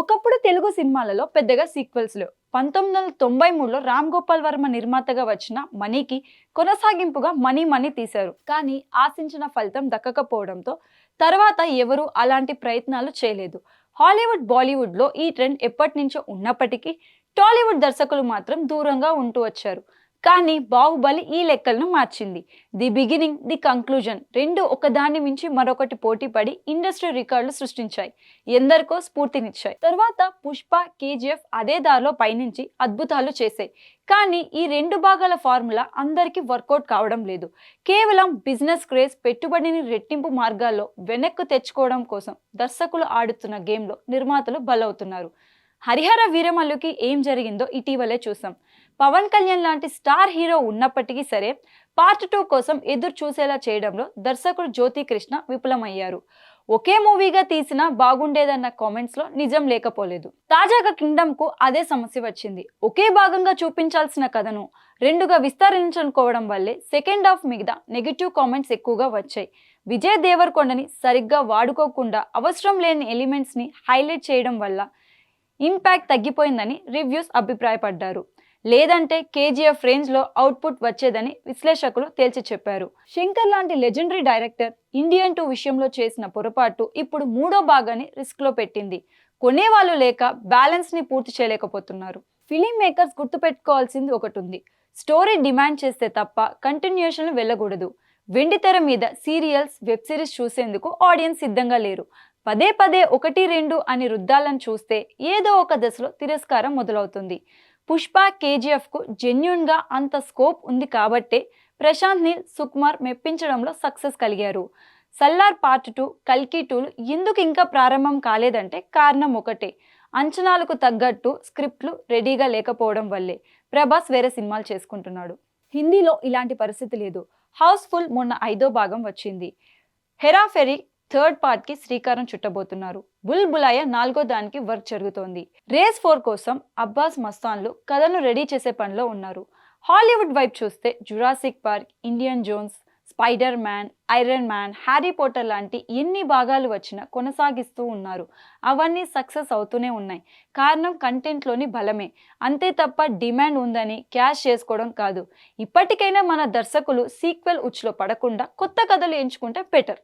ఒకప్పుడు తెలుగు సినిమాలలో పెద్దగా సీక్వెల్స్ లేవు. 1993లో రామ్ గోపాల్ వర్మ నిర్మాతగా వచ్చిన మనీకి కొనసాగింపుగా మనీ మనీ తీశారు. కానీ ఆశించిన ఫలితం దక్కకపోవడంతో తర్వాత ఎవరూ అలాంటి ప్రయత్నాలు చేయలేదు. హాలీవుడ్, బాలీవుడ్లో ఈ ట్రెండ్ ఎప్పటి నుంచో ఉన్నప్పటికీ టాలీవుడ్ దర్శకులు మాత్రం దూరంగా ఉంటూ వచ్చారు. కానీ బాహుబలి ఈ లెక్కలను మార్చింది. ది బిగినింగ్, ది కంక్లూజన్ రెండు ఒకదాన్ని మించి మరొకటి పోటీపడి ఇండస్ట్రీ రికార్డులు సృష్టించాయి, ఎందరికో స్ఫూర్తినిచ్చాయి. తర్వాత పుష్ప, కేజీఎఫ్ అదే దారిలో పయనించి అద్భుతాలు చేశాయి. కానీ ఈ రెండు భాగాల ఫార్ములా అందరికీ వర్కౌట్ కావడం లేదు. కేవలం బిజినెస్ క్రేజ్, పెట్టుబడిని రెట్టింపు మార్గాల్లో వెనక్కు తెచ్చుకోవడం కోసం దర్శకులు ఆడుతున్న గేమ్లో నిర్మాతలు బలవుతున్నారు. హరిహర వీరమల్లుకి ఏం జరిగిందో ఇటీవలే చూసాం. పవన్ కళ్యాణ్ లాంటి స్టార్ హీరో ఉన్నప్పటికీ సరే పార్ట్ 2 కోసం ఎదురు చూసేలా చేయడంలో దర్శకుడు జ్యోతి కృష్ణ విఫలమయ్యారు. ఒకే మూవీగా తీసినా బాగుండేదన్న కామెంట్స్లో నిజం లేకపోలేదు. తాజాగా కింగ్డమ్కు అదే సమస్య వచ్చింది. ఒకే భాగంగా చూపించాల్సిన కథను రెండుగా విస్తరించుకోవడం వల్లే సెకండ్ హాఫ్ మీద నెగిటివ్ కామెంట్స్ ఎక్కువగా వచ్చాయి. విజయ్ దేవరకొండని సరిగ్గా వాడుకోకుండా అవసరం లేని ఎలిమెంట్స్ని హైలైట్ చేయడం వల్ల ఇంపాక్ట్ తగ్గిపోయిందని రివ్యూస్ అభిప్రాయపడ్డారు. లేదంటే కేజీఎఫ్ రేంజ్లో అవుట్పుట్ వచ్చేదని విశ్లేషకులు తేల్చి చెప్పారు. శంకర్ లాంటి లెజెండరీ డైరెక్టర్ ఇండియన్ 2 విషయంలో చేసిన పొరపాటు ఇప్పుడు మూడో భాగాన్ని రిస్క్లో పెట్టింది. కొనేవాళ్ళు లేక బ్యాలెన్స్ని పూర్తి చేయలేకపోతున్నారు. ఫిలిం మేకర్స్ గుర్తుపెట్టుకోవాల్సింది ఒకటి ఉంది. స్టోరీ డిమాండ్ చేస్తే తప్ప కంటిన్యూషన్లు వెళ్ళకూడదు. వెండితెర మీద సీరియల్స్, వెబ్ సిరీస్ చూసేందుకు ఆడియన్స్ సిద్ధంగా లేరు. పదే పదే 1, 2 అని రుద్దాలను చూస్తే ఏదో ఒక దశలో తిరస్కారం మొదలవుతుంది. పుష్ప, కేజీఎఫ్కు జెన్యూన్గా అంత స్కోప్ ఉంది కాబట్టే ప్రశాంత్ నీల్, సుకుమార్ మెప్పించడంలో సక్సెస్ కలిగారు. సల్లార్ పార్ట్ 2, కల్కి 2లు ఎందుకు ఇంకా ప్రారంభం కాలేదంటే కారణం ఒకటే, అంచనాలకు తగ్గట్టు స్క్రిప్ట్లు రెడీగా లేకపోవడం వల్లే. ప్రభాస్ వేరే సినిమాలు చేసుకుంటున్నాడు. హిందీలో ఇలాంటి పరిస్థితి లేదు. హౌస్ఫుల్ మొన్న 5వ భాగం వచ్చింది. హెరాఫెరీ 3rd పార్ట్కి శ్రీకారం చుట్టబోతున్నారు. బుల్ బులాయ 4వ దానికి వర్క్ జరుగుతోంది. రేస్ 4 కోసం అబ్బాస్ మస్తాన్లు కథను రెడీ చేసే పనిలో ఉన్నారు. హాలీవుడ్ వైపు చూస్తే Jurassic Park, Indiana Jones, Spider Man, Iron Man, Harry Potter లాంటి ఎన్ని భాగాలు వచ్చినా కొనసాగిస్తూ ఉన్నారు. అవన్నీ సక్సెస్ అవుతూనే ఉన్నాయి. కారణం కంటెంట్లోని బలమే, అంతే తప్ప డిమాండ్ ఉందని క్యాష్ చేసుకోవడం కాదు. ఇప్పటికైనా మన దర్శకులు సీక్వెల్ ఉచ్చులో పడకుండా కొత్త కథలు ఎంచుకుంటే బెటర్.